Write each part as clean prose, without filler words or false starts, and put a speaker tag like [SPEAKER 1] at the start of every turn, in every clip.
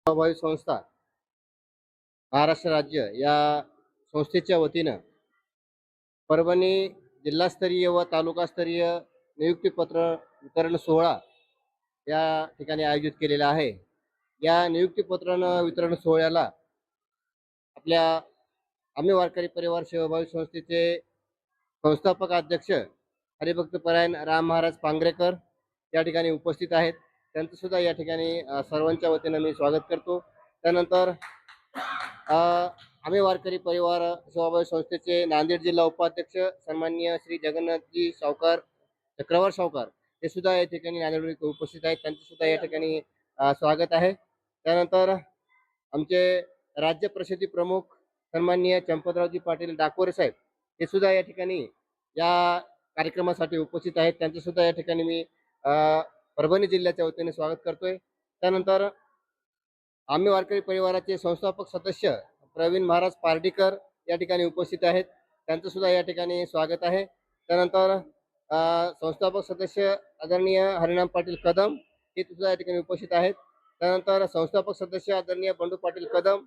[SPEAKER 1] सेवाभावी संस्था महाराष्ट्र राज्य या संस्थेच्या वतीनं परभणी जिल्हास्तरीय व तालुकास्तरीय नियुक्तीपत्र वितरण सोहळा या ठिकाणी आयोजित केलेला आहे. या नियुक्तीपत्र वितरण सोहळ्याला आपल्या आम्ही वारकरी परिवार सेवाभावी संस्थेचे संस्थापक अध्यक्ष हरिभक्त परायण राम महाराज पांगरेकर या ठिकाणी उपस्थित आहेत. त्यांचं सुद्धा या ठिकाणी सर्वांच्या वतीनं मी स्वागत करतो. त्यानंतर आम्ही वारकरी परिवार सेवाभावी संस्थेचे नांदेड जिल्हा उपाध्यक्ष सन्माननीय श्री जगन्नाथजी सावकार चक्रवार सावकार हे सुद्धा या ठिकाणी नांदेड उपस्थित आहेत. त्यांचं सुद्धा या ठिकाणी स्वागत आहे. त्यानंतर आमचे राज्य प्रसिद्धी प्रमुख सन्माननीय चंपतरावजी पाटील डाकोरे साहेब हे सुद्धा या ठिकाणी या कार्यक्रमासाठी उपस्थित आहेत. त्यांचं सुद्धा या ठिकाणी मी परभणी जिल्ह्याच्या वतीने स्वागत करतोय. त्यानंतर आम्ही वारकरी परिवाराचे संस्थापक सदस्य प्रवीण महाराज पार्डीकर या ठिकाणी उपस्थित आहेत. त्यांचं सुद्धा या ठिकाणी स्वागत आहे. त्यानंतर संस्थापक सदस्य आदरणीय हरिनाम पाटील कदम हे सुद्धा या ठिकाणी उपस्थित आहेत. त्यानंतर संस्थापक सदस्य आदरणीय बंडू पाटील कदम,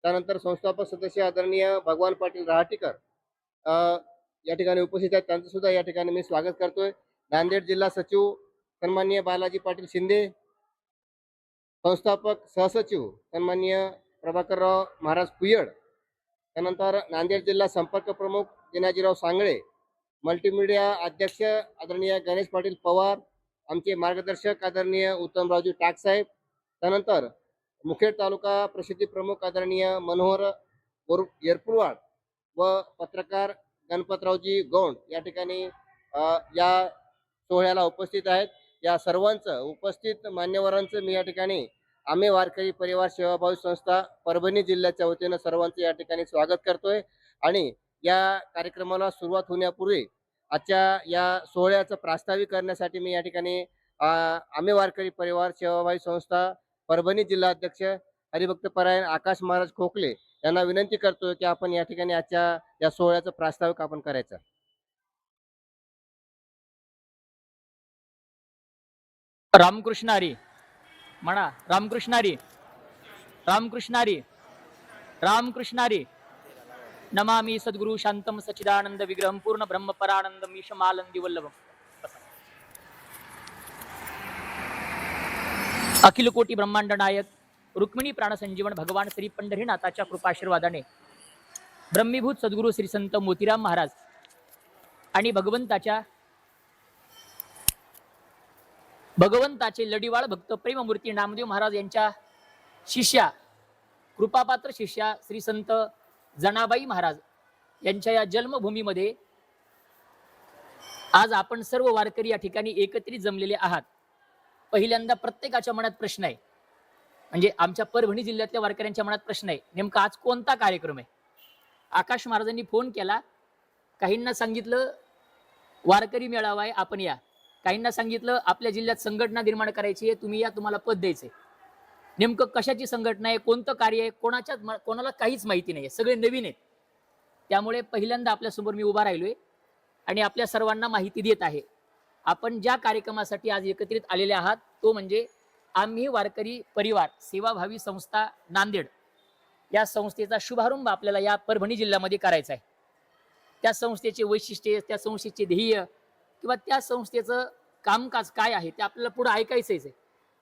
[SPEAKER 1] त्यानंतर संस्थापक सदस्य आदरणीय भगवान पाटील रहाटीकर या ठिकाणी उपस्थित आहेत. त्यांचं सुद्धा या ठिकाणी मी स्वागत करतोय. नांदेड जिल्हा सचिव सन्माननीय बालाजी पाटील शिंदे, संस्थापक सहसचिव सन्माननीय प्रभाकरराव महाराज पुयड, त्यानंतर नांदेड जिल्हा संपर्क प्रमुख जिनाजीराव सांगळे, मल्टीमीडिया अध्यक्ष आदरणीय गणेश पाटील पवार, आमचे मार्गदर्शक आदरणीय उत्तमरावजी टाकसाहेब, त्यानंतर मुखेड तालुका प्रसिद्धी प्रमुख आदरणीय मनोहर येरपुरवाड व पत्रकार गणपतरावजी गौंड या ठिकाणी या सोहळ्याला उपस्थित आहेत. या सर्वांचं उपस्थित मान्यवरांचं मी या ठिकाणी आम्ही वारकरी परिवार सेवाभावी संस्था परभणी जिल्ह्याच्या वतीनं सर्वांचं या ठिकाणी स्वागत करतोय. आणि या कार्यक्रमाला सुरुवात होण्यापूर्वी आजच्या या सोहळ्याचं प्रास्ताविक करण्यासाठी मी या ठिकाणी आम्ही वारकरी परिवार सेवाभावी संस्था परभणी जिल्हाध्यक्ष हरिभक्त परायण आकाश महाराज खोकले यांना विनंती करतोय की आपण या ठिकाणी आजच्या या सोहळ्याचं प्रास्ताविक आपण करायचं.
[SPEAKER 2] रामकृष्ण हरी म्हणा. रामकृष्ण हरी, रामकृष्ण हरी, रामकृष्ण हरी. नमामि सद्गुरु शांतम सच्चिदानंद विग्रहम पूर्ण ब्रह्म परानंद मीशमालंदी वल्लभम. अखिल कोटी ब्रह्मांड नायक रुक्मिणी प्राणसंजीवन भगवान श्री पंढरीनाथाच्या कृपाशीर्वादाने ब्रह्मीभूत सद्गुरु श्री संत मोतीराम महाराज आणि भगवंताचे लढीवाळ भक्त प्रेममूर्ती नामदेव महाराज यांच्या शिष्या कृपापात्र शिष्या श्री संत जनाबाई महाराज यांच्या या जन्मभूमीमध्ये आज आपण सर्व वारकरी या ठिकाणी एकत्रित जमलेले आहात. पहिल्यांदा प्रत्येकाच्या मनात प्रश्न आहे, म्हणजे आमच्या परभणी जिल्ह्यातल्या वारकऱ्यांच्या मनात प्रश्न आहे, नेमका आज कोणता कार्यक्रम आहे. आकाश महाराजांनी फोन केला, काहींना सांगितलं वारकरी मेळावा आहे आपण या, काहींना सांगितलं आपल्या जिल्ह्यात संघटना निर्माण करायची आहे तुम्ही या, तुम्हाला पद द्यायचंय. नेमकं कशाची संघटना आहे, कोणतं कार्य आहे, कोणाला काहीच माहिती नाही, सगळे नवीन आहेत. त्यामुळे पहिल्यांदा आपल्यासमोर मी उभा राहिलोय आणि आपल्या सर्वांना माहिती देत आहे. आपण ज्या कार्यक्रमासाठी आज एकत्रित आलेले आहात तो म्हणजे आम्ही वारकरी परिवार सेवाभावी संस्था नांदेड या संस्थेचा शुभारंभ आपल्याला या परभणी जिल्ह्यामध्ये करायचा आहे. त्या संस्थेचे वैशिष्ट्ये, त्या संस्थेचे ध्येय किंवा त्या संस्थेचं कामकाज काय आहे ते आपल्याला पुढे ऐकायचंच आहे.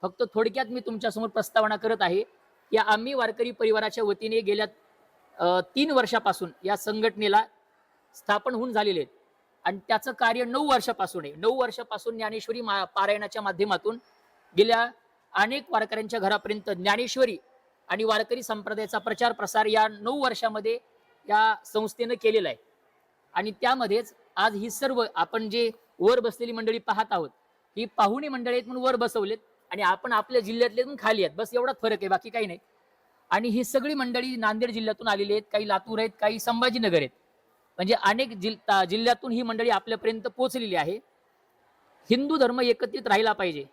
[SPEAKER 2] फक्त थोडक्यात मी तुमच्यासमोर प्रस्तावना करत आहे. या आम्ही वारकरी परिवाराच्या वतीने गेल्या 3 वर्षापासून या संघटनेला स्थापन होऊन झालेले आहेत आणि त्याचं कार्य 9 वर्षापासून आहे. 9 वर्षापासून ज्ञानेश्वरी पारायणाच्या माध्यमातून गेल्या अनेक वारकऱ्यांच्या घरापर्यंत ज्ञानेश्वरी आणि वारकरी संप्रदायाचा प्रचार प्रसार या 9 वर्षामध्ये या संस्थेनं केलेला आहे. आणि त्यामध्येच आज ही सर्व आपण जे वर बसलेली मंडळी पाहत आहोत ही पाहुणे मंडळी आहेत म्हणून वर बसवलेत आणि आपण आपल्या जिल्ह्यातले खाली आहेत, बस एवढाच फरक आहे, बाकी काही नाही. आणि ही सगळी मंडळी नांदेड जिल्ह्यातून आलेली आहेत, काही लातूर आहेत, काही संभाजीनगर आहेत, म्हणजे अनेक जिल्ह्यातून ही मंडळी आपल्यापर्यंत पोहोचलेली आहे. हिंदू धर्म एकत्रित राहिला पाहिजे.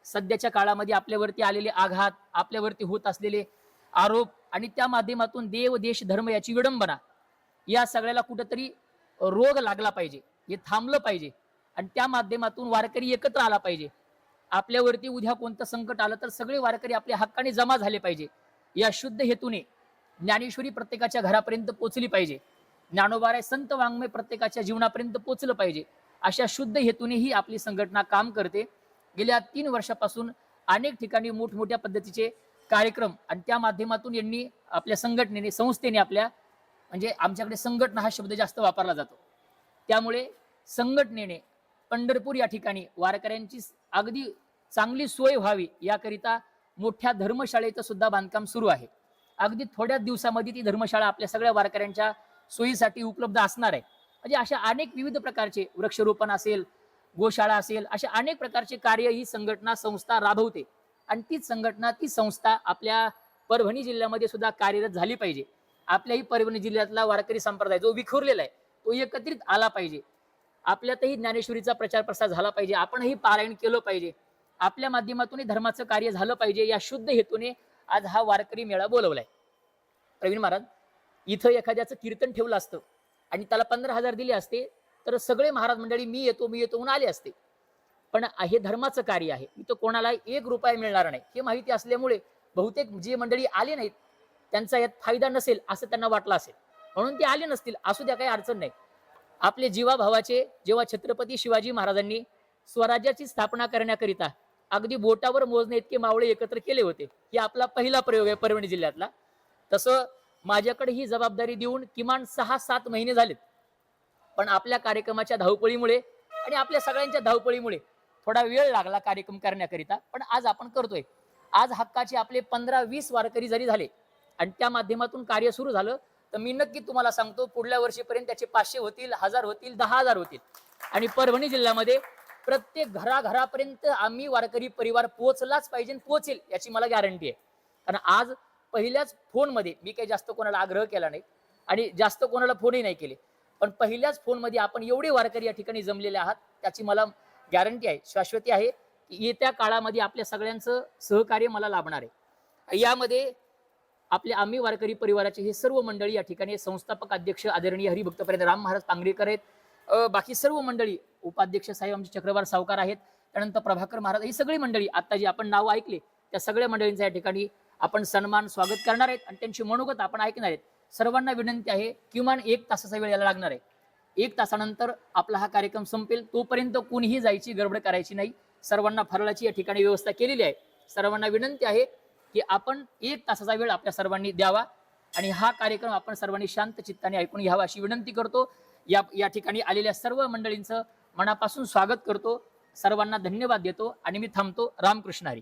[SPEAKER 2] सध्याच्या काळामध्ये आपल्यावरती आलेले आघात, आपल्यावरती होत असलेले आरोप आणि त्या माध्यमातून देव देश धर्म याची विडंबना, या सगळ्याला कुठेतरी रोग लागला पाहिजे, हे थांबलं पाहिजे आणि त्या माध्यमातून वारकरी एकत्र आला पाहिजे. आपल्यावरती उद्या कोणतं संकट आलं तर सगळे वारकरी आपल्या हक्काने जमा झाले पाहिजे, या शुद्ध हेतूने ज्ञानेश्वरी प्रत्येकाच्या घरापर्यंत पोहोचली पाहिजे, ज्ञानोबाराय संत वाङ्मय प्रत्येकाच्या जीवनापर्यंत पोहोचलं पाहिजे, अशा शुद्ध हेतूने ही आपली संघटना काम करते. गेल्या 3 वर्षापासून अनेक ठिकाणी मोठमोठ्या पद्धतीचे कार्यक्रम आणि त्या माध्यमातून यांनी आपल्या संघटनेने संस्थेने आपल्या म्हणजे आमच्याकडे संघटना हा शब्द जास्त वापरला जातो, त्यामुळे संघटनेने पंढरपूर या ठिकाणी वारकऱ्यांची अगदी चांगली सोय व्हावी याकरिता मोठ्या धर्मशाळेचं सुद्धा बांधकाम सुरू आहे. अगदी थोड्या दिवसामध्ये ती धर्मशाळा आपल्या सगळ्या वारकऱ्यांच्या सोयीसाठी उपलब्ध असणार आहे. म्हणजे अशा अनेक विविध प्रकारचे वृक्षरोपण असेल, गोशाळा असेल, अशा अनेक प्रकारचे कार्य ही संघटना संस्था राबवते आणि तीच संघटना ती संस्था आपल्या परभणी जिल्ह्यामध्ये सुद्धा कार्यरत झाली पाहिजे. आपल्याही परभणी जिल्ह्यातला वारकरी संप्रदाय जो विखुरलेला आहे तो एकत्रित आला पाहिजे. आपल्यातही ज्ञानेश्वरीचा प्रचार प्रसार झाला पाहिजे, आपणही पारायण केलं पाहिजे, आपल्या माध्यमातूनही धर्माचं कार्य झालं पाहिजे, या शुद्ध हेतूने आज हा वारकरी मेळा बोलवलाय. प्रवीण महाराज, इथं एखाद्याचं कीर्तन ठेवलं असतं आणि त्याला 15,000 दिले असते तर सगळे महाराज मंडळी मी येतो म्हणून आले असते. पण हे धर्माचं कार्य आहे, इथं कोणाला 1 रुपया मिळणार नाही हे माहिती असल्यामुळे बहुतेक जे मंडळी आले नाहीत त्यांचा यात फायदा नसेल असं त्यांना वाटलं असेल, म्हणून ते आले नसतील. असू द्या, काही अडचण नाही. आपले जीवाभावाचे जेव्हा छत्रपती शिवाजी महाराजांनी स्वराज्याची स्थापना करण्याकरिता अगदी बोटावर मोजणे इतके मावळे एकत्र केले होते, ही आपला पहिला प्रयोग आहे परभणी जिल्ह्यातला. तसं माझ्याकडे ही जबाबदारी देऊन किमान 6-7 महिने झालेत, पण आपल्या कार्यक्रमाच्या धावपळीमुळे आणि आपल्या सगळ्यांच्या धावपळीमुळे थोडा वेळ लागला कार्यक्रम करण्याकरिता, पण आज आपण करतोय. आज हक्काचे आपले 15-20 वारकरी जरी झाले आणि त्या माध्यमातून कार्य सुरू झालं तर मी नक्की तुम्हाला सांगतो पुढल्या वर्षीपर्यंत त्याचे 500 होतील, 1000 होतील, 10,000 होतील आणि परभणी जिल्ह्यामध्ये प्रत्येक घराघरापर्यंत आम्ही वारकरी परिवार पोहोचलाच पाहिजे, पोहोचेल याची मला गॅरंटी आहे. कारण आज पहिल्याच फोनमध्ये मी काही जास्त कोणाला आग्रह केला नाही आणि जास्त कोणाला फोनही नाही केले, पण पहिल्याच फोनमध्ये आपण एवढे वारकरी या ठिकाणी जमलेले आहात त्याची मला गॅरंटी आहे, शाश्वती आहे की येत्या काळामध्ये आपल्या सगळ्यांचं सहकार्य मला लाभणार आहे. यामध्ये आपल्या आम्ही वारकरी परिवाराचे हे सर्व मंडळी या ठिकाणी संस्थापक अध्यक्ष आदरणीय हरिभक्तपर्यंत राम महाराज पांगरेकर आहेत, बाकी सर्व मंडळी उपाध्यक्ष साहेब आमचे चक्रवार सावकार आहेत, त्यानंतर प्रभाकर महाराज, ही सगळी मंडळी आता जी आपण नाव ऐकले त्या सगळ्या मंडळींचा या ठिकाणी आपण सन्मान स्वागत करणार आहेत आणि त्यांची मनोगत आपण ऐकणार आहेत. सर्वांना विनंती आहे किमान 1 तासाचा वेळ याला लागणार आहे. 1 तासानंतर आपला हा कार्यक्रम संपेल, तोपर्यंत कुणीही जायची गडबड करायची नाही. सर्वांना फराळाची या ठिकाणी व्यवस्था केलेली आहे. सर्वांना विनंती आहे की आपण 1 तासाचा वेळ आपल्या सर्वांनी द्यावा आणि हा कार्यक्रम आपण सर्वांनी शांत चित्ताने ऐकून घ्यावा अशी विनंती करतो. या ठिकाणी आलेल्या सर्व मंडळींचं मनापासून स्वागत करतो, सर्वांना धन्यवाद देतो आणि मी थांबतो. रामकृष्ण हरी.